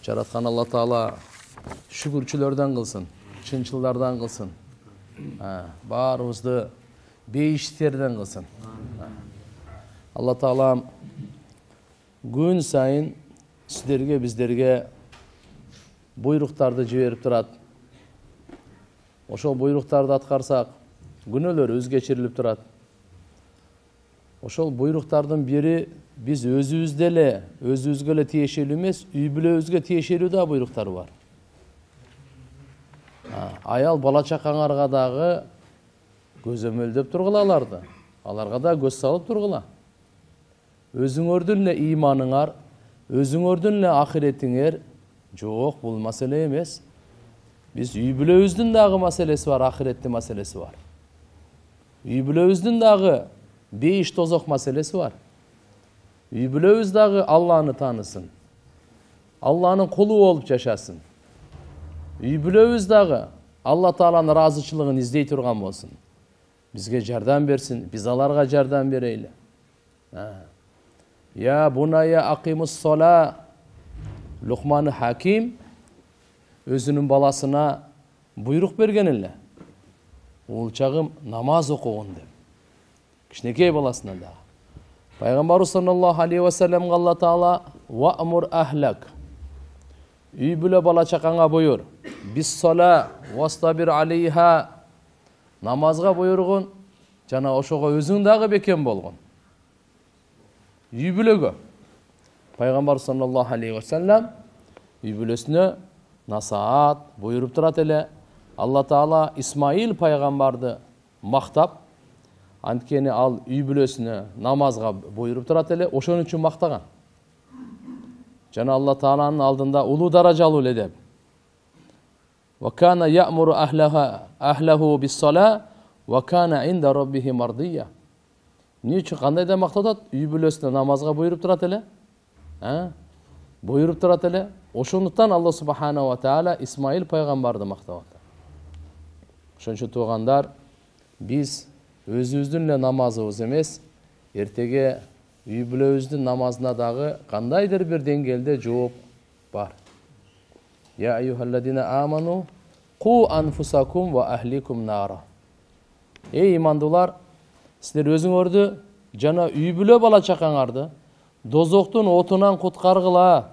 Жараткан Алла Таала шүгүрчүлөрдөн кылсын, чынчылдардан кылсын. Баарыбызды бейиштерден кылсын. Алла Таалам күн сайын сиздерге, биздерге буйруктарды жиберип турат. Ошол буйруктарды аткарсак, күнөөлөрүбүз кечирилип турат. Ошол буйруктардын бири биз өзүбүздө эле тиешелүү эмес, үй бүлөбүзгө тиешелүү да буйруктар бар. Аял бала чакаңарга дагы көзөмөлдөп тургула аларды. Аларга да көз салып тургула. Өзүңөрдүн эле ыйманыңар, өзүңөрдүн эле ахиретиңер жок, бул маселе эмес. Биз үй бүлөбүздүн дагы маселеси бар, ахиреттин маселеси бар. Үй бүлөбүздүн дагы бейиш тозок маселеси бар. Үй бүлөбүз дагы Алланы таанысын. Алланын кулу болуп жашасын. Үй бүлөбүз дагы Алла Тааланын ыраазычылыгын издей турган болсун. Бизге жардам берсин, биз аларга жардам берели. Я буная акимус сола. Лукман Хаким өзүнүн баласына буйрук берген эле. Улчагым намаз окугун деп. Кичинекей баласына да. Пайгамбарыбыз саллаллаху алейхи ва салламга Алла Таала ва'мур ахлак. Үй бүлө бала чакаңа буйрур. Бис сола вастабир алейха. Намазга буйругун жана ошого өзүң дагы бекем болгон. Үй бүлөгө Пайгамбар саллаллаху алейхи ва саллам үй бүлөсүнө насаат буйруп турат эле. Алла Таала Исмаил пайгамбарды мактап, анткени ал үй бүлөсүнө намазга буйруп турат эле, ошон үчүн мактаган. Жана Алла Тааланын алдында улуу даражалуу эле деп. Ва кана я'муру ахлаху бис-сала ва кана инда раббихи мардия. Эмне үчүн кандай да мактатат? Үй бүлөсүнө намазга буйруп турат эле. Буйруп турат эле. Ошондуктан Алла субханаху ва таала Исмаил пайгамбарды мактап атат. Ошон үчүн туугандар, биз өзүбүздүн эле намазыбыз эмес, эртеге үй бүлөбүздүн намазына дагы кандайдыр бир деңгээлде жооп бар. Я айюхалладина аману ку анфусакум ва ахликум нара. Эй имандуулар, силер өзүңөрдү жана үй бүлө бала чакаңарды дозоктун отунан куткаргыла.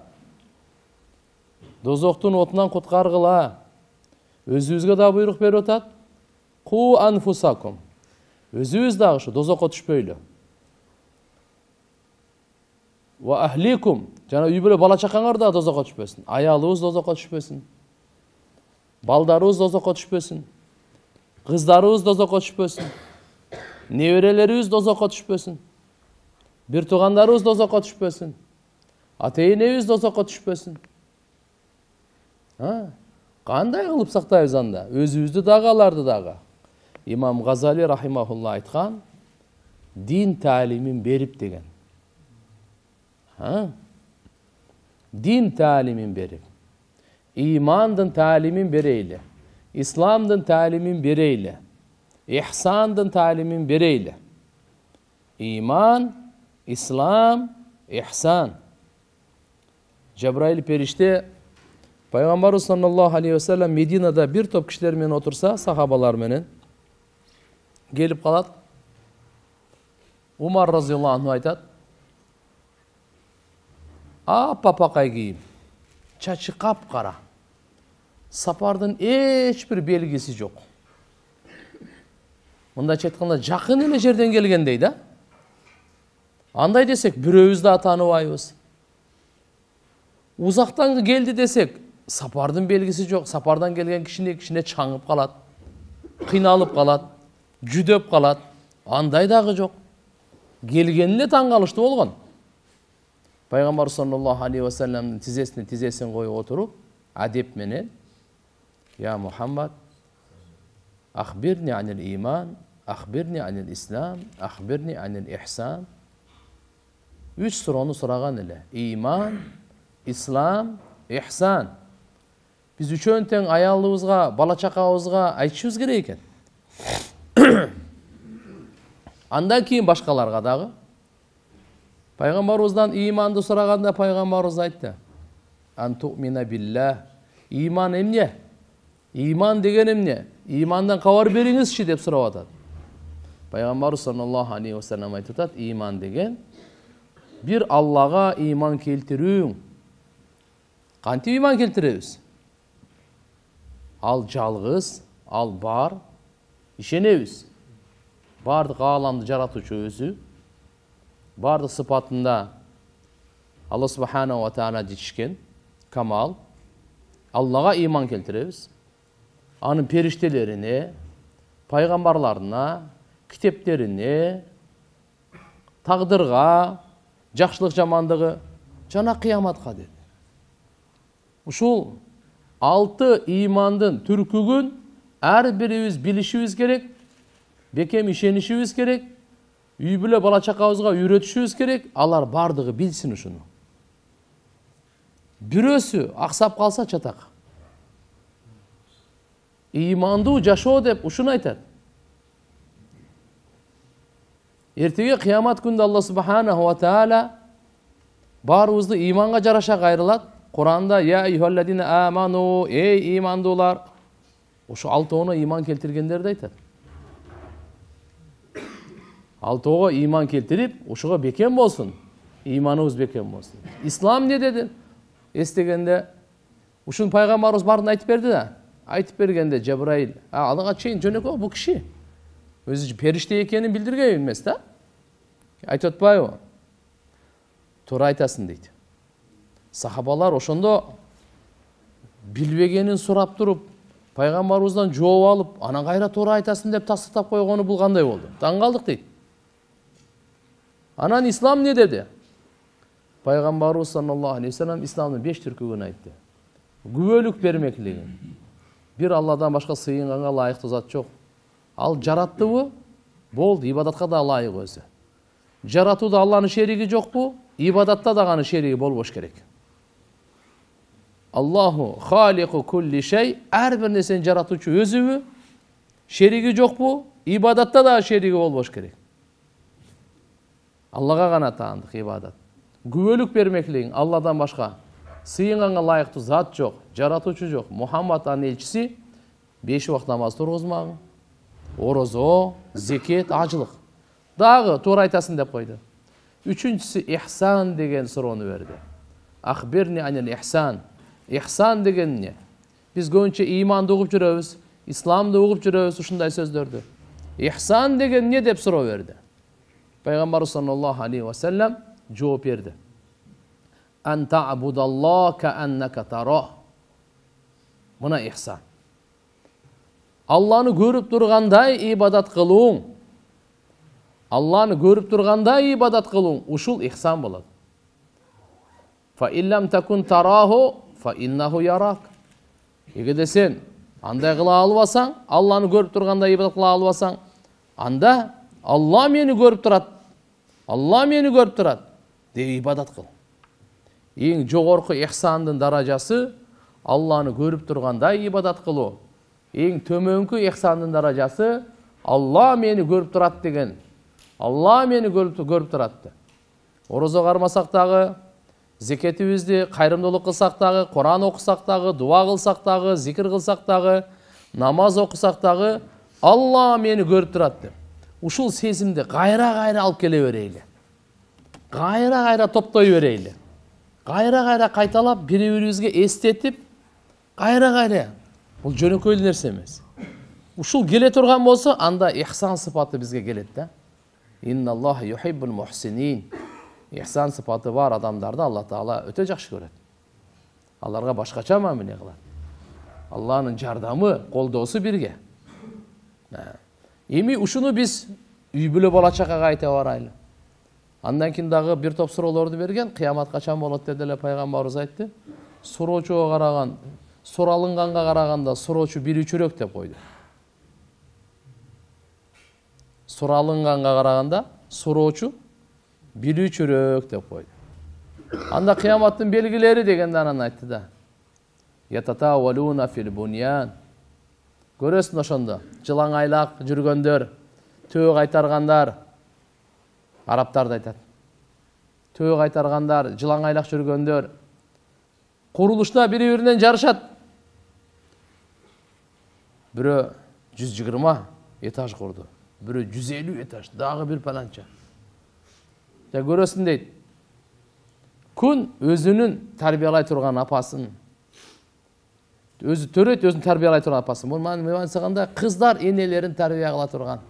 Дозоктун отунан куткаргыла. Өзүбүзгө да буйрук берип атат. Ку анфусакум. Өзүбүз дагы ушу дозокко түшпөйлү. Ва ахликум. Жана үй бүлө бала чакаңар да дозокко түшпөсүн. Аялыбыз дозокко түшпөсүн. Балдарыбыз дозокко түшпөсүн. Кыздарыбыз дозокко түшпөсүн. Неберелерибиз дозокко түшпөсүн. Бир туугандарыбыз дозокко түшпөсүн. Ата-энебиз дозокко түшпөсүн. Кандай кылып сактайбыз анда? Өзүбүздү дагы, аларды дагы. Имам Газали рахимахулла айткан, дин таалимин берип деген. Дин таалимин берип. Имандын таалимин берейли. Исламдын таалимин берейли. Ихсандын таалимин берейли. Иман, ислам, ихсан. Жабраил периште Пайгамбарыбыз саллаллаху алейхи ва саллам Мединада бир топ кишилер менен отурса, сахабалар менен келип калат. Умар разияллаху анху айтат: "Аппапакай кийим, чачы капкара. Сапардын эч бир белгиси жок." Мындайча айтканда, жакын эле жерден келгендей да. Андай десек, бирөөбүз да тааныбайбыз. Узактан келди десек, сапардын белгиси жок. Сапардан келген кичине чаңып калат, кыйналып калат, жүдөп калат. Андай дагы жок. Келгени эле таң калыштуу болгон. Пайгамбар саллаллаху алейхи ва салламдын тизесине тизесин коюп отуруп, адеп менен: "Я Мухаммад, ахбирни анил иман, ахбирни анил ислам, ахбирни анил ихсан." Үч суроону сураган эле. Иман, ислам, ихсан. Биз үчөөнү тең аялыбызга, бала чакабызга айтышыбыз керек экен. Андан кийин башкаларга дагы. Пайгамбарыбыздан иманды сураганда пайгамбарыбыз айтты: Ан ту'мина биллах. Иман эмне? Иман деген эмне? Имандан кабар бериңизчи деп сурап атат. Пайгамбар саллаллаху алейхи ва саллям айтып атат, иман деген бир Аллага иман келтирүү. Кантип иман келтиребиз? Ал жалгыз, ал бар, ишенебиз. Бардык ааламды жаратуучу өзү, бардык сыпатында Алла субханаху ва тааля жетишкен, камал. Аллага иман келтиребиз. Анын периштелерине, пайгамбарларына, китептерине, тагдырга, жакшылык жамандыгы жана кыяматка деди. Ушул 6 имандын түркүгүн ар бирибиз билишибиз керек, бекем ишенишибиз керек, үй бүлө бала чакабызга үйрөтүшүбүз керек, алар бардыгы билсин ушуну. Бирөөсү аксап калса чатак. Имандуу жашоо деп ушуну айтат. Эртеге кыямат күндө Алла субханаху ва тааля баарыбызды иманга жараша кайрылат. Куранда я айюхалладина аману, эй имандуулар. Ошо 6-оона иман келтиргендерди айтат. 6-ого иман келтирип, ошого бекем болсун. Иманыбыз бекем болсун. Ислам не деди? Эстегенде ушун пайгамбарыбыз барын айтып берди да. Айтып бергенде Жабраил, алыга чейин жөнөкөй бул киши өзү периште экенин билдирген эмес да. Айтып атпайбы? Туура айтасың дейт. Сахабалар ошондо билбегенин сурап туруп, пайгамбарыбыздан жооп алып, анан кайра туура айтасың деп тастап койгону бул кандай болду? Таң калдык дейт. Анан ислам не деди? Пайгамбарыбыз саллаллаху алейхи ва саллям исламдын 5 түркүгүн айтты. Күбөлүк бермеклигин. Бир Алладан башка сыйынганга лайыктуу зат жок. Ал жараттыбы? Болду, ибадатка да лайык өзү. Жаратууда Алланын шериги жокпу? Ибадатта да аны шериги болбош керек. Аллаху халику кулли шей, ар бир нерсени жаратуучу өзүбү? Шериги жокпу? Ибадатта да шериги болбош керек. Аллага гана таандык ибадат. Күбөлүк бермеклигин, Алладан башка сыйынганга лайыктуу зат жок, жаратуучу жок. Мухаммад анын элчиси 5 убакыт намаз тургузмаган. Орозо, зекет, ажылык. Дагы туура айтасың деп койду. Үчүнчүсү ихсан деген суроону берди. Ахбирни анил ихсан. Ихсан деген эмне? Биз көбүнчө иманды угуп жүрөбүз, исламды угуп жүрөбүз ушундай сөздөрдү. Ихсан деген эмне деп суроо берди. Пайгамбар саллаллаху алейхи ва саллям жооп берди. Ан та'будаллаха кааннака тарах. Мына ихсан. Алланы көрүп тургандай ибадат кылууң. Алланы көрүп тургандай ибадат кылууң, ушул ихсан болот. Фа иллам такун тараху фа иннаху ярак. Эгерде сен андай кыла албасаң, Алланы көрүп тургандай ибадат кыла албасаң, анда Алла мени көрүп турат. Алла мени көрүп турат деп ибадат кыл. Эң жогорку ихсандын даражасы Алланы көрүп тургандай ибадат кылуу. Эң төмөнкү ихсандын даражасы Алла мени көрүп турат деген. Алла мени көрүп турат. Орозо кармасак дагы, зекетибизди кайрымдуулук кылсак дагы, Куран окусак дагы, дуа кылсак дагы, зикир кылсак дагы, намаз окусак дагы Алла мени көрүп турат деп. Ушул сезимди кайра алып келе берейли. Кайра топтой берейли. Кайра кайталап бири-бирибизге эстетип, кайра бул жөнөкөй нерсе эмес. Ушул келе турган болсо, анда ихсан сыпаты бизге келет да. Инналлаха юхиббул мухсинин. Ихсан сыпаты бар адамдарды Алла Таала өтө жакшы көрөт. Аларга башкача мамиле кылат. Алланын жардамы, колдоосу бирге. Эми ушуну биз үй бүлө бала чакага айта барайлы. Андан кийин дагы бир топ суроолорду берген, кыямат качан болот деп эле пайгамбарыбыз айтты. Суроочуга караган, суралынганга караганда суроочу билүүчүрөөк деп койду. Суралынганга караганда суроочу билүүчүрөөк деп койду. Анда кыяматтын белгилери дегенде анан айтты да. Ятатавалуна фил буньян. Көрөсүң ошондо, жылаң айлак жүргөндөр, төө кайтаргандар, арабтарды айтат. Төө кайтаргандар, жылаң айлак жүргөндөр, Курулушта бири-биринен жарышат. Бирөө 120 этаж курду, бирөө 150 этаж, дагы бир паланча. Ja көрөсүн дейт. Күн өзүнүн тарбиялай турган апасын, өзү төрөйт, өзүн тарбиялай турган апасын. Бул мен айтсаганда кыздар энелерин тарбия кыла турган,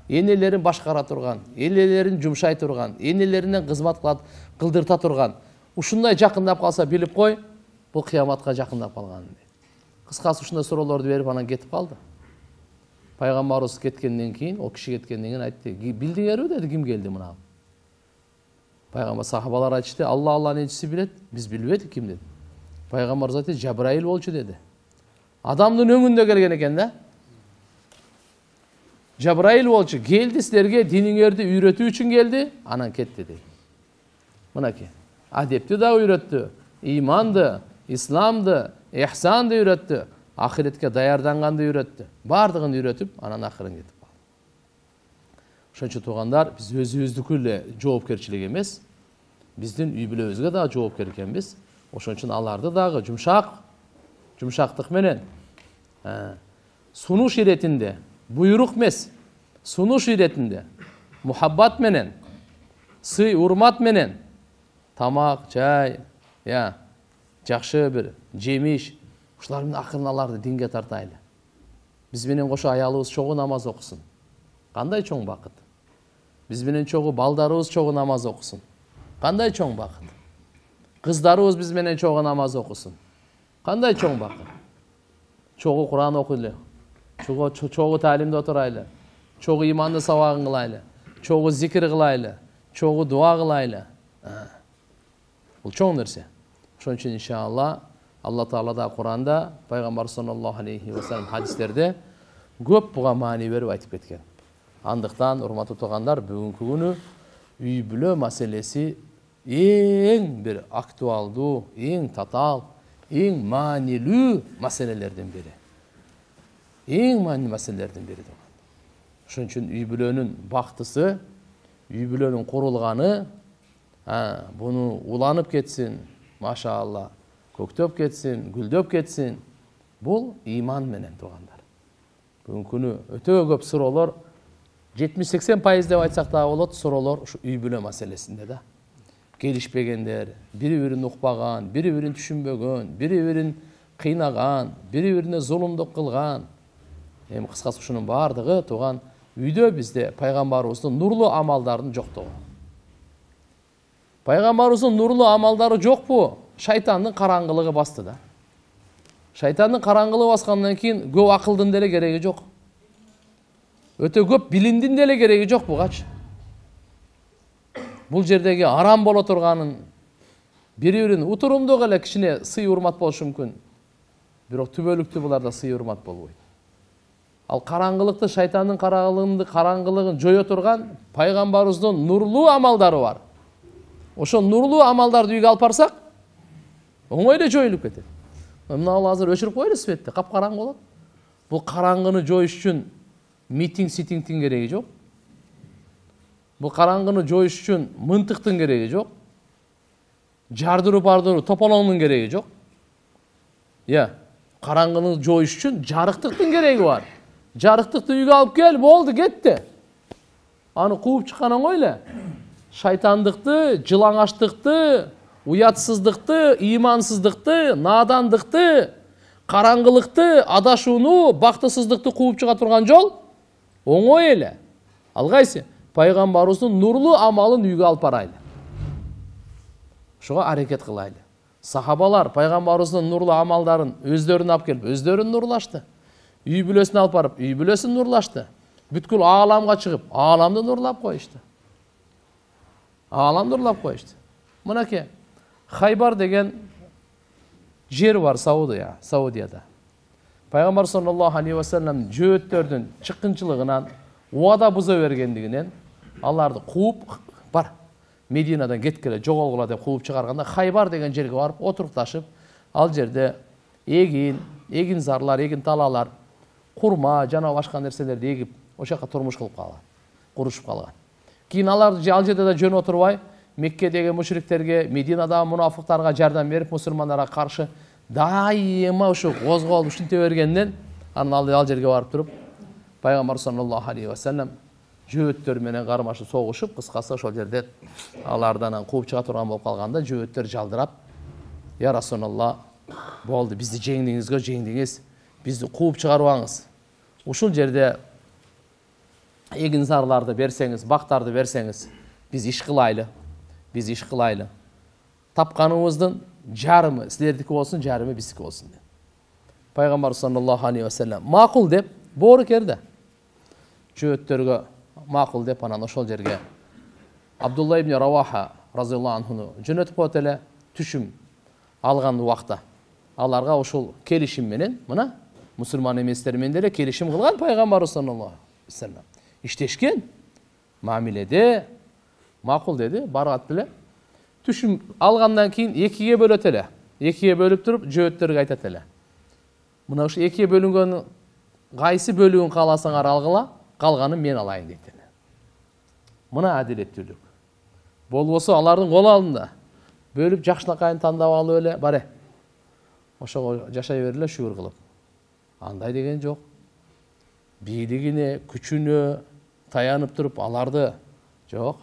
энелерин башкара турган, энелерин жумшай турган, энелеринен кызмат кылдырта турган. Ушундай жакындап калса билип кой, бул кыяматка жакындап калган. Кыскасы ушундай суроолорду берип анан кетип калды. Пайгамбарыбыз кеткенден кийин, о киши кеткенден кийин айтты, билдиңерби деди, ким келди мына? Пайгамбар сахабалар айтышты, Алланын элчиси билет, биз билбедик ким деди. Пайгамбарыбыз айтты, Жабраил болчу деди. Адамдын өңүндө келген экен да. Жабраил болчу, келди силерге диниңерди үйрөтүү үчүн келди, анан кетти деди. Мынакей. Адепти да үйрөттү, иманды, исламды, ихсанды үйрөттү, ахиретке даярданганды үйрөттү. Бардыгын үйрөтүп, анан акырын кетип калды. Ошон үчүн туугандар, биз өзүбүздүкү эле жоопкерчилик эмес, биздин үй бүлөбүзгө да жоопкер экенбиз. Ошон үчүн аларды дагы жумшактык менен, сунуш иретинде, буйрук эмес, сунуш иретинде, мухаббат менен, сый урмат менен, тамак, чай, жакшы бир жемиш, ушулар менен акырын аларды динге тартайлы. Биз менен кошо аялыбыз чогуу намаз окусун. Кандай чоң бакыт. Биз менен чогуу балдарыбыз чогуу намаз окусун. Кандай чоң бакыт. Кыздарыбыз биз менен чогуу намаз окусун. Кандай чоң бакыт. Чогуу Кур'ан окуйлу. Чогуу таалимде отурайлы. Чогуу иманды сабагын кылайлы. Чогуу зикир кылайлы. Чогуу дуа кылайлы. Бул чоң нерсе. Ошон үчүн иншалла Алла Таала да Кур'анда, Пайгамбар саллаллаху алейхи ва саллям хадистерде көп буга маани берип айтып кеткен. Андыктан, урматтуу туугандар, бүгүнкү күнү үй бүлө маселеси эң бир актуалдуу, эң татаал, эң маанилүү маселелердин бири. Эң маанилүү маселелердин бири. Ошон үчүн үй бүлөнүн бактысы, үй бүлөнүн курулганы, буну уланып кетсин, машаалла, көктөп кетсин, гүлдөп кетсин. Бул иман менен туугандар. Бүгүнкү күнү өтө көп суроолор, 70-80% деп айтсак да болот, суроолор ушу үй бүлө маселесинде да. Келишпегендер, бири-бирин укпаган, бири-бирин түшүнбөгөн, бири-бирин кыйнаган, бири-бирине зулумдук кылган. Эми кыскасы ушунун бардыгы тууган үйдө бизде пайгамбарыбыздын нурлуу амалдарын жоктугу. Пайгамбарыбыздын нурлуу амалдары жокпу? Шайтандын караңгылыгы басты да. Шайтандын караңгылыгы баскандан кийин көп акылдын деле кереги жок. Өтө көп билимдин деле кереги жок бугачы. Бул жердеги арам боло турганын, бири-бирин утурумдук эле кичине сый урмат болушу мүмкүн. Бирок түбөлүктүү буларда сый урмат болбойт. Ал караңгылыкты, шайтандын караңгылыгын жое турган пайгамбарыбыздын нурлуу амалдары бар. Ошо нурлуу амалдарды үйгө алып барсак, оңой эле жоюлуп кетет. Мына азыр өчүрүп коелу светти, капкараңгы болот. Бул караңгыны жоюш үчүн митинг-ситингдин кереги жок. Бул караңгыны жоюш үчүн мынтыктын кереги жок. Жардыруу-бардыруу, тополоңдун кереги жок. Караңгыны жоюш үчүн жарыктыктын кереги бар. Жарыктыкты үйгө алып кел, болду, кетти. Аны кууп чыккан оңой эле. Шайтандыкты, жылаңачтыкты, уятсыздыкты, имансыздыкты, надандыкты, караңгылыкты, адашууну, бактысыздыкты кууп чыга турган жол оңой эле. Ал кайсы? Пайгамбарыбыздын нурлуу амалын үйгө алып барайлы. Ошого аракет кылайлы. Сахабалар пайгамбарыбыздын нурлуу амалдарын өздөрүнө алып келип, өздөрүн нурлашты. Үй бүлөсүнө алып барып, үй бүлөсүн нурлашты. Бүткүл ааламга чыгып, ааламды нурлап коюшту. Ааламды нурлап коюшту. Мынакей, Хайбар деген жер бар Саудияда. Пайгамбар саллаллаху алейхи ва саллям жөөттөрдүн чыккынчылыгынан, уада буза бергендигинен аларды кууп бар. Мединадан кеткеле, жоголгула деп кууп чыгарганда Хайбар деген жерге барып отурукташып, ал жерде эгин зарлар, эгин талалар, курма, жана башка нерселерди эгип, ошол жака турмуш кылып калган, курушуп калган. Кийин алар ал жерде да жөн отурбай, Меккедегі мушриктерге, Мединадағы мунафықтарға жардам беріп, мұсылмандарға қарсы дайыма ушу қозғалып ушинте бергеннен, анан ал жерге барып туруп, пайгамбар саллаллаху алейхи ва саллям жөөттөр менен кармашып согушуп, кыскасы ошол жерде алардан кууп чыга турган болуп калганда, жөөттөр жалдырап, "Я Расулалла, болду, бизди жеңдиңиз, бизди кууп чыгарбаңыз. Ушул жерде эгин-зарларды берсеңиз, бактарды берсеңиз, биз иш кылайлы. Тапканыбыздын жарымы силердики болсун, жарымы биздики болсун" деп. Пайгамбар саллаллаху алейхи ва саллям макул деп, боору керди. Жөөттөргө макул деп, анан ошол жерге Абдулла ибн Раваха разияллаху анхуну жөнөтүп коет эле. Түшүм алган убакта аларга ошол келишим менен, мына мусулман эместер менен деле келишим кылган пайгамбар саллаллаху алейхи ва саллям. Иштешкен мамиледе макул деди, барат эле. Түшүм алгандан кийин экиге бөлөт эле. Экиге бөлүп туруп, жөөттөргө айтат эле. Мына ушу экиге бөлүнгөн кайсы бөлүгүн кааласаңар алгыла, калганын мен алайын дейт эле. Мына адилеттүүлүк. Болбосо алардын кол алдында бөлүп жакшынакайын тандап алып эле, баре. Ошого жашай берле шүгүр кылып. Андай деген жок. Бийлигине, күчүнө таянып туруп аларды жок.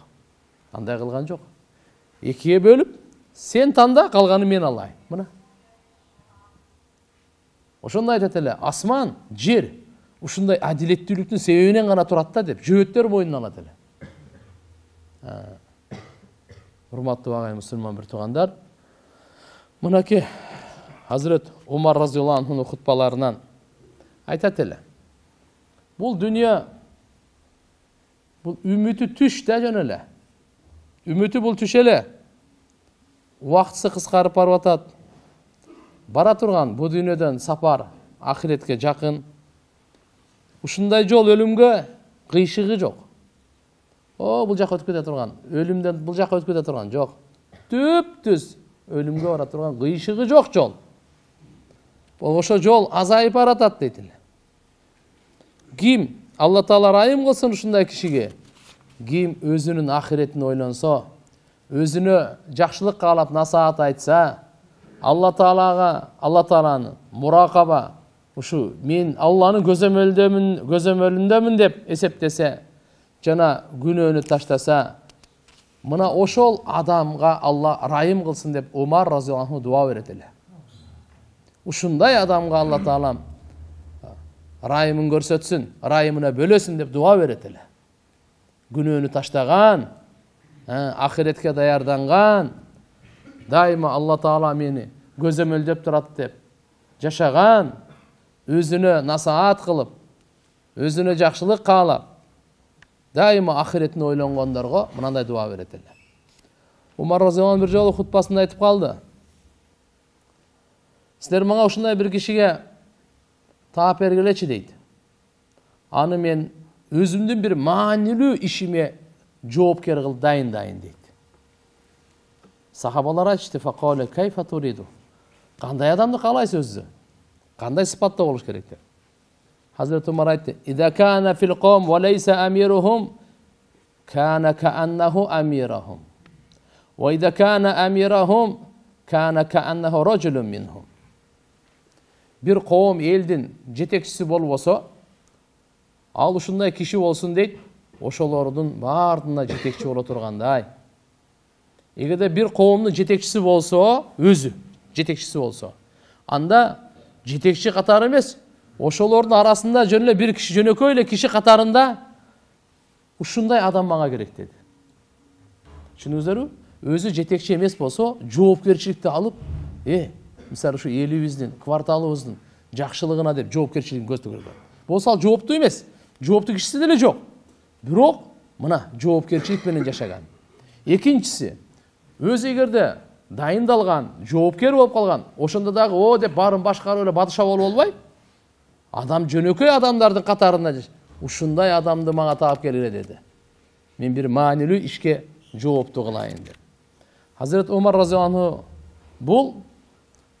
Андай кылган жок. Экиге бөлүп, сен танда, калганын мен алайын. Мына. Ошондой айтат эле, асман, жер ушундай адилеттүүлүктүн себебинен гана турат да деп, жөөттөр мойнуна алат эле. Урматтуу агай мусулман бир туугандар, мынакей Hazret Umar разияллаху анхунун хутбаларынан айтат эле. Бул дүйнө, бул үмүтү түш да жөн эле. Үмүтү бул түш эле. Убактысы кыскарып барып атат. Бара турган бу дүйнөдөн сапар ахиретке жакын. Ушундай жол өлүмгө кыйшыгы жок. Бул жака өтүп кете турган, өлүмдөн бул жака өтүп кете турган жок. Түп-түз өлүмгө бара турган кыйшыгы жок жол. Ошо жол азайып баратат дейт эле. Ким Алла Таала райым кылсын ушундай кишиге, ким өзүнүн ахиретин ойлонсо, өзүнө жакшылык каалап насаат айтса, Алла Тааланы муракаба, ушу мен Алланын көзөмөлүндөмүн деп эсептесе, жана күнөөнү таштаса, мына ошол адамга Алла райым кылсын деп Умар разияллаху анху дуа берет эле. Ушундай адамга Алла Таалам райымын көрсөтсүн, райымына бөлөсүн деп дуа берет эле. Күнөөнү таштаган, ахиретке даярданган, дайыма Алла Таала мени көзөмөлдөп турат деп жашаган, өзүнө насаат кылып, өзүнө жакшылык каалап, дайыма ахиретин ойлонгондорго мындай дуа берет эле. Умар разияллаху анху бир жолу хутбасында айтып калды. Силер мага ушундай бир кишиге таап бергилечи дейт. Аны мен өзүмдүн бир маанилүү ишиме жоопкер кылып дайындайын дейт. Сахабалар айтышты, факале кайфа туриду. Кандай адамды каалайсыз өзү? Кандай сыпатта болуш керек деп. Hazret Umar aytdı, "İza kana fil qawm ve laysa amiruhum, kana ka'annahu amirahum. Ve iza kana amirahum, kana ka'annahu rajulun minhum." Bir qawm eldin jetekçisi bolboso, al ушундай kişi bolsun deyt, ошолордун баардыгына жетекчи боло тургандай. Эгерде бир коомдун жетекчиси болсо, өзү жетекчиси болсо, анда жетекчи катары эмес, ошолордун арасында жөн эле бир киши, жөнөкөй эле киши катарында ушундай адам мага керек деди. Түшүнүңүздөрбү? Өзү жетекчи эмес болсо, жоопкерчиликти алып, мисалы ушу элибиздин, кварталыбыздын жакшылыгына деп жоопкерчилигин көздөгөн. Болсо ал жооптуу эмес, жооптуу кишиси деле жок. Бирок мына жоопкерчилик менен жашаган. Экинчиси, өзү эгерде дайындалган, жоопкер болуп калган, ошондо дагы деп баарын башкарып эле батыша болуп албай, адам жөнөкөй адамдардын катарында ушундай адамды мага таап келгиле деди. Мен бир маанилүү ишке жооптуу кылайын деп. Hazret Umar разияллаху анху бул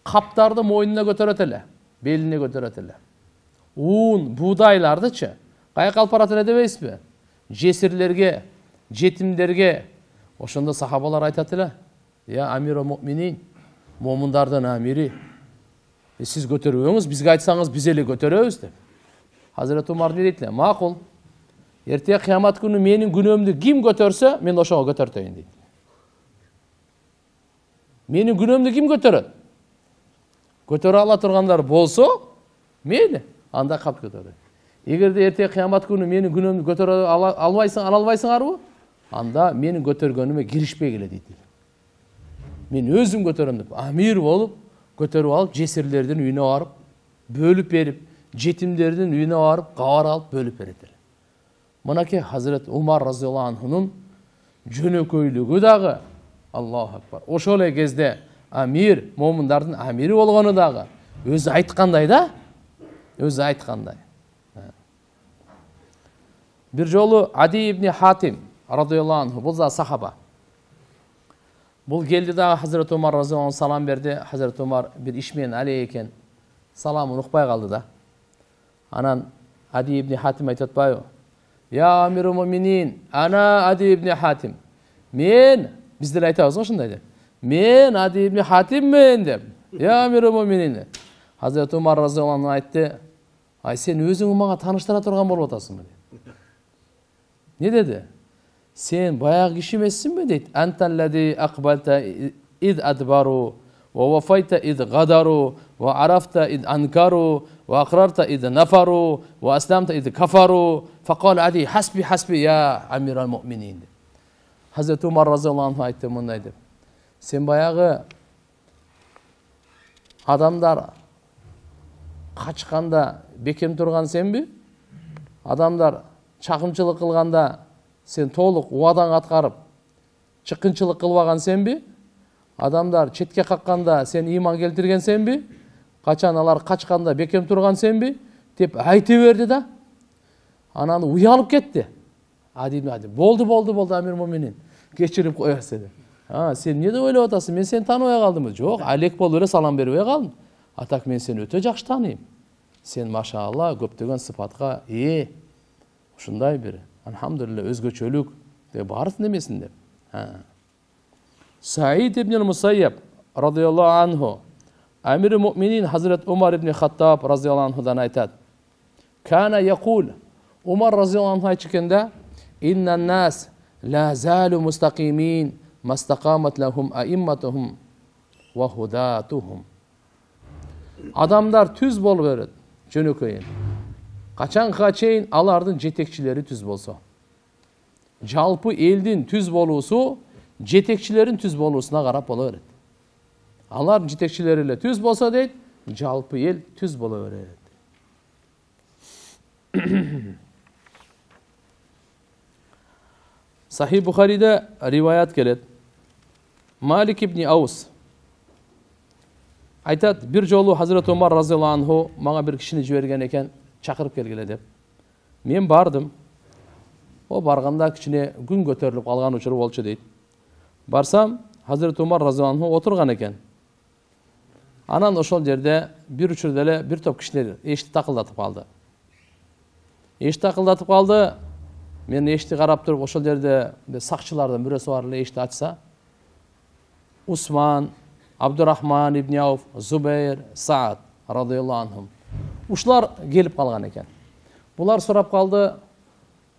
каптарды мойнуна көтөрөт эле, белине көтөрөт эле. Уун, буудайлардычы каяка алып барат эле дебейсизби? Жесирлерге, жетимдерге, Ошондо сахабалар айтат эле: "Я амиру муъминин, момундардын амири. Сиз көтөрбөңүз, бизге айтсаңыз биз эле көтөрөбүз" деп. Hazreti Umar ne deydi? Makul. Erteye kıyamet günü menin günөөмдү kim götörse, men ошого көтөртөйүн дейт. Menin günөөмдү kim көтөрөт? Көтөрө ала тургандар болсо, мейли, анда кап көтөрөт. Эгерде эртеге кыямат күнү менин күнөөмдү көтөрө албайсың, ала албайсыңарбы? Анда менин көтөргөнүмө киришпегиле дейт. Мен өзүм көтөрөм деп, амир болуп, көтөрүп алып, жесирлердин үйүнө барып, бөлүп берип, жетимдердин үйүнө барып, кабар алып бөлүп берет. Мынакей Hazret Umar разияллаху анхунун жөнөкөйлүгү дагы, Аллаху акбар. Ошол эле кезде амир, момундардын амири болгону дагы өзү айткандай да, өзү айткандай. Bir жолу Ади ибн Хатим радияллаху анху, бул да сахаба. Бул келди дагы Hazret Umar разияллаху анху салам берди. Hazret Umar бир иш менен алек экен. Саламын укпай калды да. Анан Ади ибн Хатим айтып атпайбы? Я амиру муминин, ана Ади ибн Хатим. Мен, биздер айтабыз ошондой деп. Мен Ади ибн Хатиммен деп. Я амиру муминин. Hazret Umar разияллаху анху айтты: "Ай сен өзүңү мага тааныштыра турган болуп атасың" деп. Не dedi? Sen bayağı kişi emessin mi deyit? Entellezi akbalta id adbaru ve vafayta id gadaru ve arafta id ankaru ve akrarta id nafaru ve aslamta id kafaru. Fakal Adi hasbi hasbi ya amiral mu'minin. Hazreti Umar razıyallahu anh ayette bundaydı. Sen bayağı adamlar kaçkanda bekem turgan sen mi? Adamlar çakımçılık kılganda sen толук уадаң аткарып, чыккынчылык кылбаган сенби? Адамдар четке какканда сен иман келтирген сенби? Качан алар качканда бекем турган сенби? Деп айта берди да. Анан уялып кетти. Ади болду амир муминин. Кечирип коерсиң деп. Сен эмне деп ойлоп атасың? Мен сени тааныбай калдымбы? Жок, алек болуп эле салам бербей калдым. Атак мен сени өтө жакшы тааныйм. Сен машаалла көптөгөн сыпатка ээ. Ушундай бир Elhamdülillah özgöçölük de barısın demesin de. Said ibn al-Musayyab radıyallahu anhu Amir-i Mu'minin Hazret Umar ibn Hattab radıyallahu anhu'dan aytat. Kana yakul Umar radıyallahu anhu ayçikende İnnen nas la zalu mustaqimin mastaqamat lahum aimmatuhum ve hudatuhum. Adamlar tüz bol verir. Jönököйүн. Качанга чейин алардын жетекчилери түз болсо. Жалпы элдин түз болуусу жетекчилерин түз болуусуна карап боло берет. Алардын жетекчилери эле түз болсо дейт, жалпы эл түз боло берет. Сахih Бухариде риваят келет. Малик ибн Аус айтат, бир жолу Hazret Umar разияллаху анху мага бир кишини жиберген экен, чакырып келгиле деп. Мен бардым. О барганда кичине күн көтөрүлүп калган учуру болчу дейт. Барсам, Hazret Umar разияллаху анху отурган экен. Анан ошол жерде бир учурда эле бир топ кишилер эшикти такылдатып калды. Эшикти такылдатып калды. Мен эшикти карап туруп ошол жерде сакчылардан бирөөсү бар эле эшикти ачса, Усман, Абдурахман ибн Ауф, Зубейр, Саад радияллаху анхум. Ушулар келип калган экен. Булар сурап калды,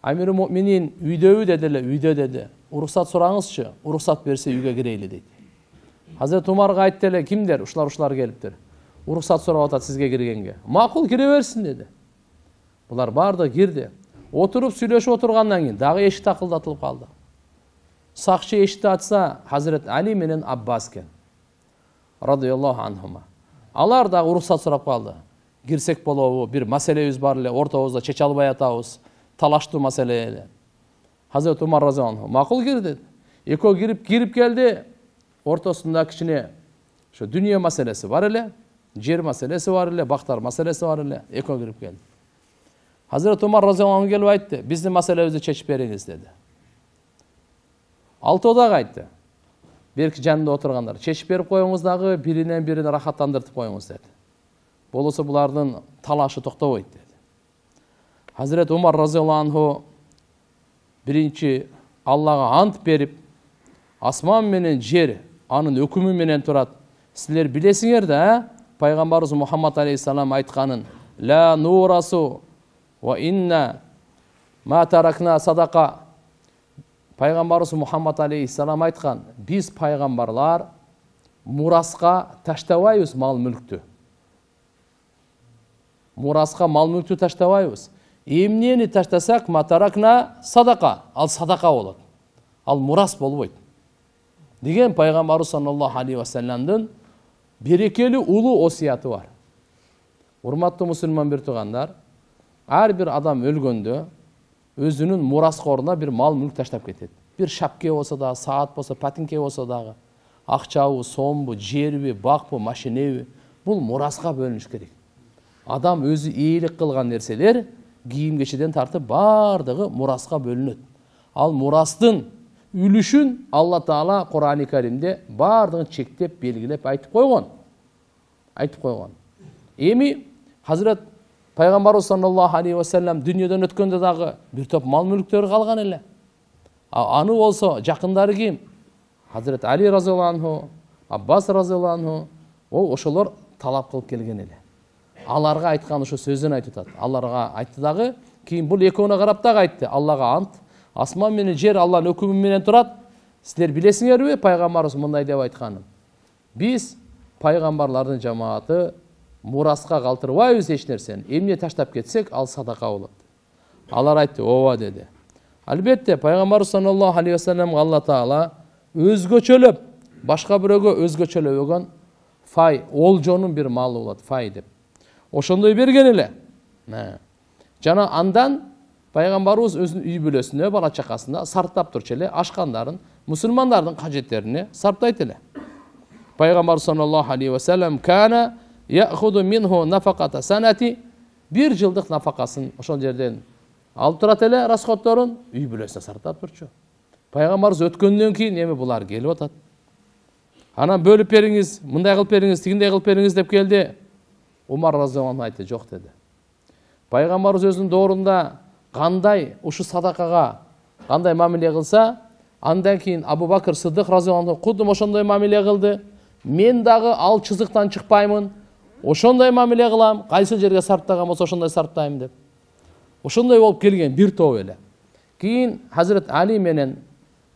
Амир Муъминин үйдөбү дедиле, үйдө деди. Уруксат сураңызчы, уруксат берсе үйгө кирейли дейт. Hazret Umarга айтты эле, кимдер? Ушулар келиптир. Уруксат сурап атат сизге киргенге. Макул кире берсин деди. Булар барды, кирди. Отуруп сүйлөшүп отургандан кийин дагы эшик такылдатылып калды. Сакчы эшикти ачса, Hazret Али менен Аббас экен. Радияллаху анхума. Алар дагы уруксат сурап калды. Кирсек болобу, бир маселебиз бар эле, ортобузда чече албай атабыз, талаштуу маселе эле. Hazret Umar разияллаху анху макул кирди. Экөө кирип келди. Ортосунда кичине ошо дүнүйө маселеси бар эле, жер маселеси бар эле, бактар маселеси бар эле. Экөө кирип келди. Hazret Umar разияллаху анху келип айтты, биздин маселебизди чечип бериңиз деди. Алтоо айтты. Берки жанында отургандар, чечип берип коюңуз дагы, биринен бирин рахаттандыртып коюңуз деди. Болосо булардын талашы токтобойт деди. Hazret Umar разияллаху анху биринчи Аллага ант берип, асман менен жер анын өкүмү менен турат. Силер билесиңер да, пайгамбарыбыз Мухаммад алейхиссалам айтканын: "Ла нурасу ва инна ма таракна садака". Пайгамбарыбыз Мухаммад алейхиссалам айткан: "Биз пайгамбарлар мураска таштабайбыз мал мүлктү. Мураска мал мүлктү таштабайбыз. Эмнени таштасак, матаракна садака, ал садака болот. Ал мурас болбойт" деген пайгамбарыбыз саллаллаху алейхи ва салламдын берекелүү улуу осуяты бар. Урматтуу мусулман бир туугандар, ар бир адам өлгөндө өзүнүн мураскоруна бир мал мүлк таштап кетет. Бир шапке болсо дагы, саат болсо, патинке болсо дагы, акчабы, сомбу, жерби, бакпы, машинеби, бул мураска бөлүнүш керек. Адам өзү ийгилик кылган нерселер кийим кечеден тартып бардыгы мураска бөлүнөт. Ал мурастын үлүшүн Алла Таала Кур'ан-ы Каримде бардыгын чектеп, белгилеп айтып койгон. Эми Hazret Пайгамбарыбыз саллаллаху алейхи ва саллям дүйнөдөн өткөндө дагы бир топ мал мүлктөр калган эле. Аны болсо жакындары ким? Hazret Али разияллаху анху, Аббас разияллаху анху, ошолор талап кылып келген эле. Аларга айткан ошо сөзүн айтып атат. Аларга айтты дагы, кийин бул экөөнө карап дагы айтты: "Аллага ант, асман менен жер Алланын өкүмү менен турат. Силер билесиңерби?" Пайгамбарыбыз мындай деп айтканын: "Биз пайгамбарлардын жамааты мураска калтырбайбыз эч нерсени. Эмне таштап кетсек, ал садака болот." Алар айтты: "Ооба" деди. Албетте пайгамбарыбыз саллаллаху алейхи ва салламга Алла Таала өзгөчөлөп, башка бирөөгө өзгөчөлөбөгөн фай, олжонун бир малы болот, фай деп. Ошондой берген эле. Жана андан пайгамбарыбыз өзүнүн үй бүлөсүнө, бала чакасына сарптап турчу эле, ашкандарын, мусулмандардын кажеттерине сарптайт эле. Пайгамбар саллаллаху алейхи ва саллям кана яхуду минху нафаката санати, бир жылдык нафакасын ошол жерден алып турат эле, расходторун үй бүлөсүнө сарптап турчу. Пайгамбарыбыз өткөндөн кийин эми булар келип атат. Анан бөлүп бериңиз, мындай кылып бериңиз, тигиндей кылып бериңиз деп келди. Умар разияллаху анху айтты: "Жок" деди. Пайгамбарыбыз өзүнүн доорунда кандай ушу садакага кандай мамиле кылса, андан кийин Абу Бакр Сыддык разияллаху анху кудум ошондой мамиле кылды. Мен дагы ал чызыктан чыкпаймын, ошондой мамиле кылам, кайсы жерге сарптаган болсо ошондой сарптайм деп. Ошондой болуп келген бир топ эле. Кийин Hazret Али менен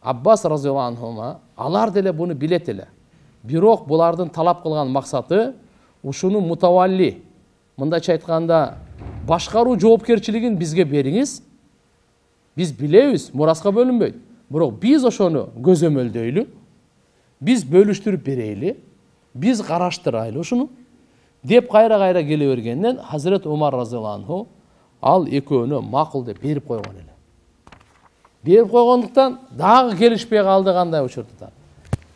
Аббас разияллаху анхума алар деле буну билет эле. Бирок булардын талап кылган максаты ушуну мутавалли, мындайча айтканда, башкаруу жоопкерчилигин бизге бериңиз. Биз билебиз, мураска бөлүнбөйт. Бирок биз ошону көзөмөлдөйлү, биз бөлүштүрүп берейли, биз караштырайлы ушуну деп кайра келе бергенден Hazret Умар разияллаху анху ал экөөнү макул деп берип койгон эле. Берип койгондуктан дагы келишпей калды кандай учурда.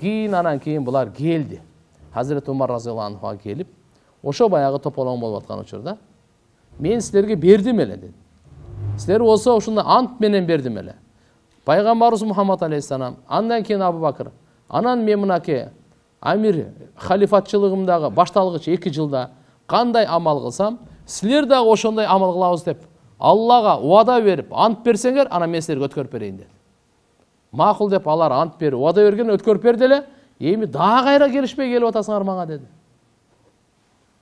Анан кийин булар келди. Hazret Умар разияллаху анхуга келип, ошо баягы тополоң болуп аткан учурда, "Мен силерге бердим эле" деди. "Силер болсо ушундай ант менен бердим эле. Пайгамбарыбыз Мухаммад алейхиссалам, андан кийин Абу Бакр, анан мен мынаке амир халифатчылыгымдагы башталгычы 2 жылда кандай амал кылсам, силер дагы ошондой амал кылабыз деп Аллага убада берип, ант берсеңер, анан мен силерге өткөрүп берейин" деди. Макул деп алар ант берип, убада берген, өткөрүп берди эле. "Эми дагы кайра келишпей келип атасыңар мага" деди.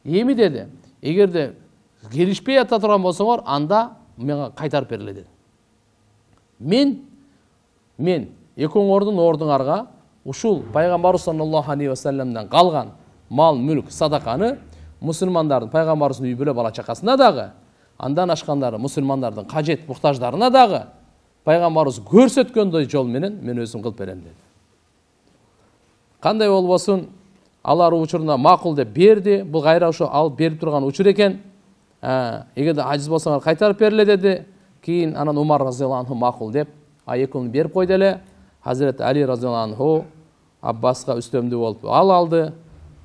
"Эми" деди, "эгерде келишпей ата турган болсоңор, анда мага кайтарып бергиле" деди. Мен экөөңөрдүн ордуңарга ушул пайгамбарыбыз саллаллаху алейхи ва салламдан калган мал мүлк садаканы мусулмандардын, пайгамбарыбыздын үй бүлө бала чакасына дагы, андан ашкандары мусулмандардын кажет муктаждарына дагы пайгамбарыбыз көрсөткөндөй жол менен мен өзүм кылып берем деди. Кандай болбосун, алар учурунда макул деп берди. Бул кайра ошо алып берип турган учур экен. Эгерде ажиз болсоңор кайтарып берле деди. Кийин анан Умар разияллаху анху макул деп экөөнү берип койду эле. Hazret Али разияллаху анху Аббаска үстөмдүү болуп алды.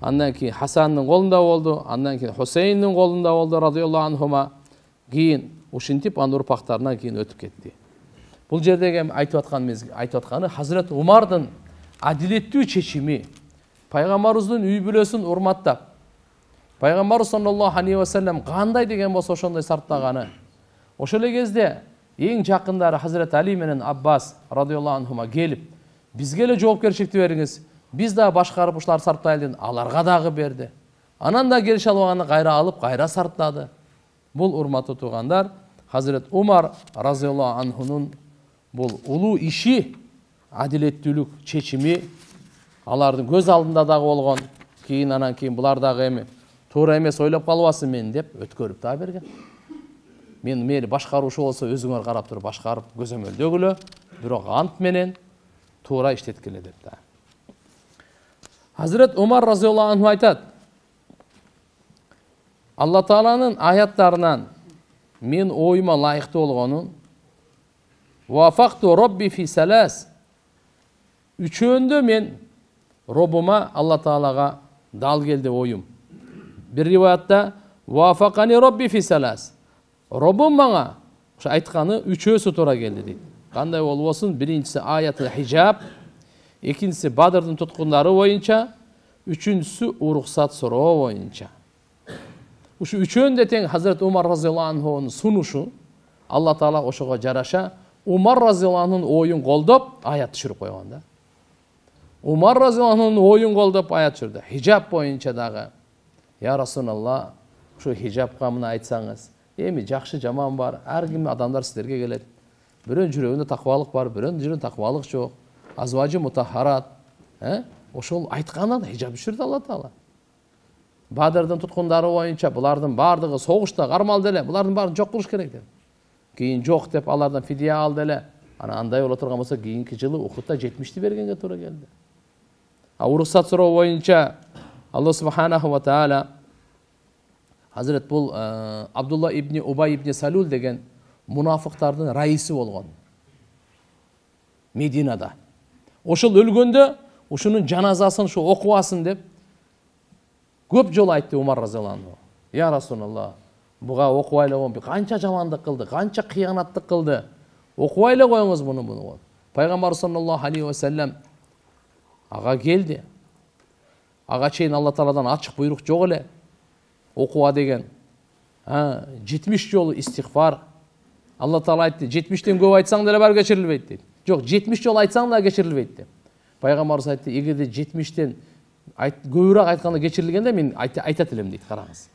Андан кийин Хасандын колунда болду, андан кийин Хусейндин колунда болду разияллаху анхума. Кийин ушинтип анын урпактарына кийин өтүп кетти. Бул жердеги айтып атканы Hazret Умардын адилеттүү чечими, пайгамбарыбыздын үй бүлөсүн урматтап, пайгамбарыбыз саллаллаху алейхи ва саллям кандай деген болсо ошондой сарптаганы. Ошол эле кезде эң жакындары Hazret Али менен Аббас радияллаху анхума келип, бизге эле жоопкерчиликти бериңиз, биз да башкарып ушулар сарптайлы деп аларга дагы берди. Анан да келише албаганда кайра алып, кайра сарптады. Бул урматтуу туугандар, Хазрет Умар разияллаху анхунун бул улуу иши, адилеттүүлүк чечими алардын көз алдында дагы болгон. Анан кийин булар дагы эми туура эмес ойлоп калбасын мен деп өткөрүп да берген. Мен мейли башкаруучу болсо өзүңөр карап туруп башкарып көзөмөлдөгүлө, бирок ант менен туура иштеткиле деп да. Хазрет Умар разияллаху анху айтат: Алла Тааланын аяттарынан мен оюма лайыктуу болгонун вафакту робби фи салас. Үчөөндө мен Робума Алла Таалага дал келди оюм. Bir rivayatта вафакани робби фи салас. Робум мага ошо айтканы үчөөсү туура келди дейт. Кандай болбосун, биринчиси аяты хижаб, экинчиси Бадырдын туткундары боюнча, үчүнчүсү уруксат суроо боюнча. Ушу үчөөндө тең Хазрет Умар разияллаху анхунун сунушу, Алла Таала ошого жараша Умар разияллаху анхунун оюн колдоп аят түшүрүп койгон да. Умар разияллаху анхунун оюн колдоп аят түшүрдү. Хижаб боюнча дагы: Я Расулалла, ушу хижабка мына айтсаңыз, эми жакшы жаман бар, ар ким адамдар силерге келет. Бирөөнүн жүрөгүндө таквалык бар, бирөөнүн жүрөгүндө таквалык жок. Азважы мутахарат. Ошол айткандан хижаб түшүрдү Алла Таала. Бадырдын туткундары боюнча булардын бардыгы согушта кармалды эле, булардын баарын жок кылыш керек деп. Кийин жок деп алардан фидия алды эле. Ана андай боло турган болсо кийинки жылы Ухудта 70ти бергенге туура келди. Уруксат суроо боюнча Алла субханаху ва таала Хазрет бул Абдулла ибн Убай ибн Салул деген мунафыктардын раиси болгон Мединада. Ошол өлгөндө ушунун жаназасын ушу окубасын деп көп жолу айтты Умар разияллаху анху. Я Расулалла, буга окубай эле коюңуз, канча жамандык кылды, канча кыянаттык кылды. Окубай эле коюңуз муну. Пайгамбар саллаллаху алейхи ва саллям ага келди. Ага чейин Алла Тааладан ачык буйрук жок эле. Окуа деген 70 жолу истигфар. Алла Таала айтты, 70тен көп айтсаң деле бар кечирилбейт дейт. Жок, 70 жолу айтсаң да кечирилбейт деп. Пайгамбарыбыз айтты, эгерде 70тен көбүрөөк айтканда кечирилгенде мен айтат элем дейт, караңыз.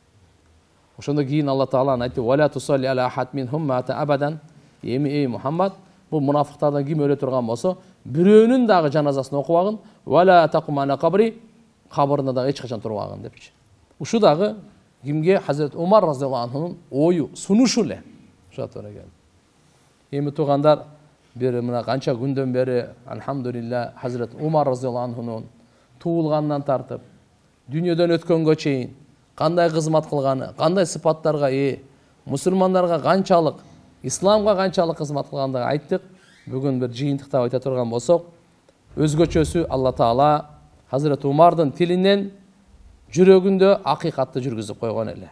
Ошондон кийин Алла Таала айтты: "Вала тусалли аля ахад минхум мата абадан." Эми эй Мухаммад, бул мунафыктардан ким өлө турган болсо, бирөөнүн дагы жаназасын окубагын, "Вала тaqum ala qabri", кабырына дагы эч качан турбагын депчи. Ушу дагы кимге? Хазрет Умар разияллаху анхунун ою, сунушу эле. Ошо туура келди. Эми туугандар, бир мына канча күндөн бери алхамдулилла Хазрет Умар разияллаху анхунун туулгандан тартып дүйнөдөн өткөнгө чейин кандай кызмат кылганы, кандай сыпаттарга мусулмандарга канчалык, исламга канчалык кызмат кылгандыгын айттык. Бүгүн бир жыйынтыкта айта турган болсок, өзгөчөсү Алла Таала Хазрет Умардын тилинен жүрөгүндө акыйкатты жүргүзүп койгон эле.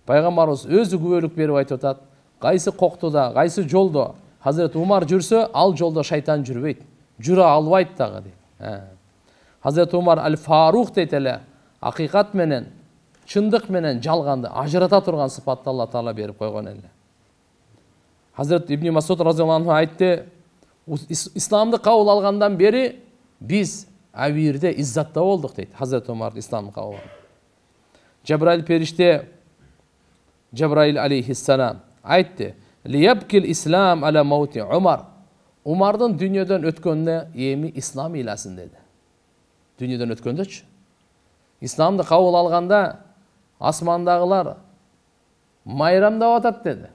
Пайгамбарыбыз өзү күбөлүк берип айтып атат: кайсы коктуда, кайсы жолдо Хазрет Умар жүрсө, ал жолдо шайтан жүрбөйт, жүрө албайт дагы дейт. Хазрет Умар аль-Фарух дейт эле, акыйкат менен, чындык менен жалганды ажырата турган сыпатты Алла Таала берип койгон эле. Хазрет Ибн Масуд разияллаху анху айтты: исламды кабыл алгандан бери биз авирде иззатта болдук дейт. Хазрет Умар исламды кабыл алган. Жабраил периште, Жабраил алейхиссалам айтты: "Лиябкил ислам аля маути Умар." Умардын дүйнөдөн өткөнүнө эми ислам ыйласын деди. Дүйнөдөн өткөндөчү. Исламды кабыл алганда асмандагылар майрамдап атат деди.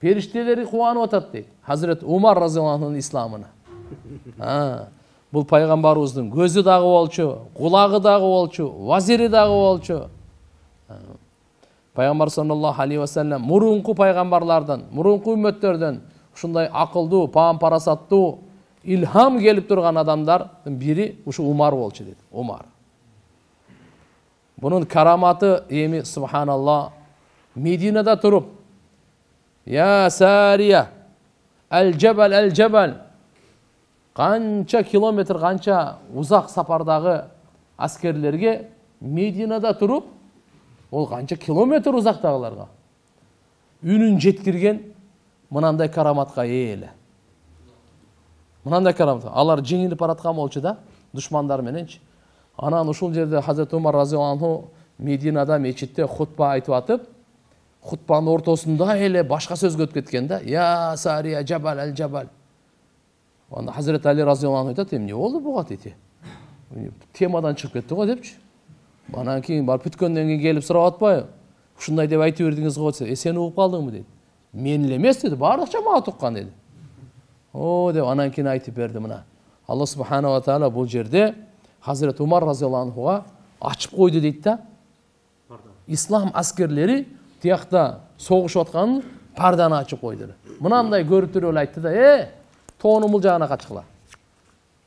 Периштелери кубанып атат дейт. Хазрет Умар разияллаху анхунун исламына. Бул пайгамбарыбыздын көзү дагы болчу, кулагы дагы болчу, вазири дагы болчу. Пайгамбар саллаллаху алейхи ва саллям мурунку пайгамбарлардан, мурунку үммөттөрдөн ушундай акылдуу, паам-парасаттуу, илхам келип турган адамдардын бири ушу Умар болчу дейт. Умар. Бунун караматы эми субханалла Мединада туруп: "Я Сария, аль-Джабал, аль-Джабал." Канча километр, канча узак сапардагы аскерлерге Мединада туруп, ол канча километр узактагыларга үнүн жеткирген мынандай караматка ээ эле. Мынандай карамат. Алар жеңилип бараткан болчу да, душмандар мененчи. Анан ушул жерде Хазрет Умар разияллаху анху Мединада мечитте хутба айтып атып, хутбанын ортосунда эле башка сөзгө өтүп кеткен да. Я Сария Жабал аль-Жабал. Анда Хазрет Али разияллаху анху айтат, эмне болду буга дейт. Темадан чыгып кетти го депчи. Анан кийин барып бүткөндөн кийин келип сурап атпайбы? Ушундай деп айтып бердиңиз го десе, сен угуп калдыңбы дейт. Мен эле эмес деди, баардык жамаат уккан деди. О деп анан кийин айтып берди мына. Алла субханаху ва таала бул жерде Хазрет Умар разияллаху анхуга ачып койду дейт да. Ислам аскерлери тиякта согушуп атканын парданы ачып койду. Мынандай көрүтүрүп эле айтты да, тоону бул жагына качкыла.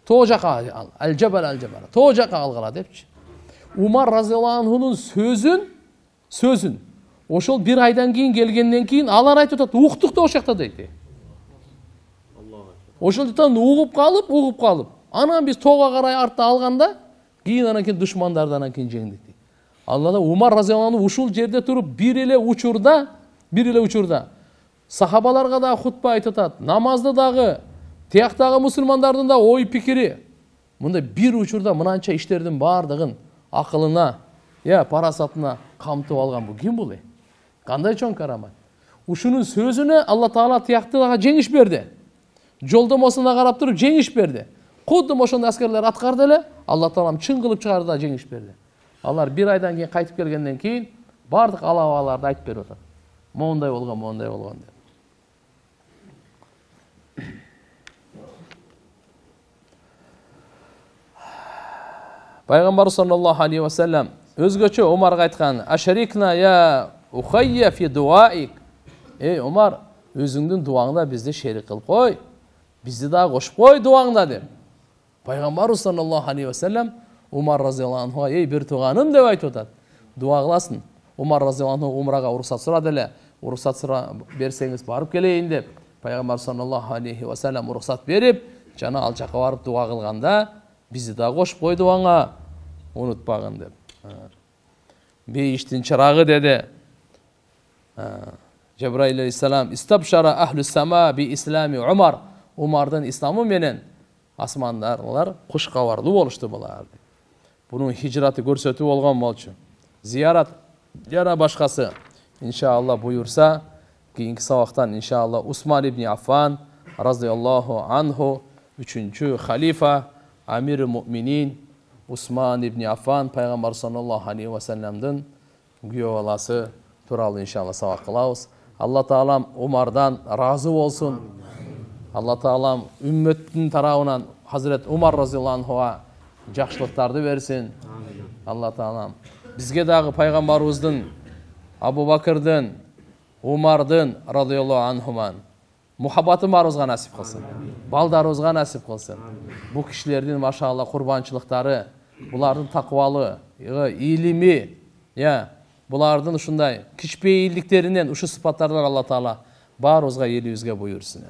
Тоо жака ал, аль-Жабал аль-Жабал. Тоо жака алгыла депчи. Умар разияллаху анхунун сөзүн ошол бир айдан кийин келгенден кийин алар айтып атат, уктук да ошол жакта дейт. Ошол жактан угуп калып, анан биз тоого карай артта алганда, кийин анан кийин душмандарды анан кийин жеңдик. Аллада Умар разияллаху анху ушул жерде туруп бир эле учурда сахабаларга да хутба айтып атат, намазды дагы, тияктагы мусулмандардын да ой пикири. Мындай бир учурда мынанча иштердин баардыгын акылына, парасатына камтып алган бул ким бул? Кандай чоң карамат. Ушунун сөзүнө Алла Таала тияктыга жеңиш берди. Жолдомосуна карап туруп жеңиш берди. Кудду ошондой аскерлер аткарды эле, Алла Таалам чын кылып чыгарды да жеңиш берди. Алар бир айдан кийин кайтып келгенден кийин баардык алабаларды айтып берип атат. Моундай болгон деп. Пайгамбар саллаллаху алейхи ва саллям өзгөчө Умарга айткан: "Ашарикна я ухайя фи дуаик." Умар, өзүңдүн дуаңда бизди шерик кылып кой. Бизди да кошуп кой дуаңда деп. Пайгамбар саллаллаху алейхи ва саллям Умар разияллаху анхуга: бир тууганым" деп айтып атат. Дуа кыласың. Умар разияллаху анху умрага уруксат сурады эле. Уруксат берсеңиз барып келейин деп. Пайгамбар саллаллаху алейхи ва саллям уруксат берип, жана ал жака барып дуа кылганда, бизди да кошуп кой дуаңа, унутпагын деп. Бейиштин чырагы деди. Жабраил алейхиссалам: "Истабшара ахлус сама би ислами Умар." Умардын исламы менен асмандарлар куш кабарлуу болушту булар. Бунун хижраты көрсөтүү болгон болчу. Зиярат жана башкасы. Иншалла буйурса, кийинки сабактан иншалла Усман ибн Аффан разияллаху анху 3-чү халифа, Амир муминин Усман ибн Аффан пайгамбар саллаллаху алейхи ва салламдын күйөө баласы тууралуу иншалла сабак кылабыз. Алла Таалам Умардан разы болсун. Алла Таалам үммөттүн тарабынан Хазрет Умар разияллаху анхуга жакшылыктарды берсин. Алла Таалам бизге дагы пайгамбарыбыздын, Абу Бакырдын, Умардын радияллаху анхуман мухаббатын барыбызга насип кылсын. Балдарыбызга насип кылсын. Бу кишилердин машалла курбанчылыктары, булардын таквалы, илими, булардын ушундай кичпейилдиктеринен ушу сыпаттардан Алла Таала баарыбызга элибизге буйрусун.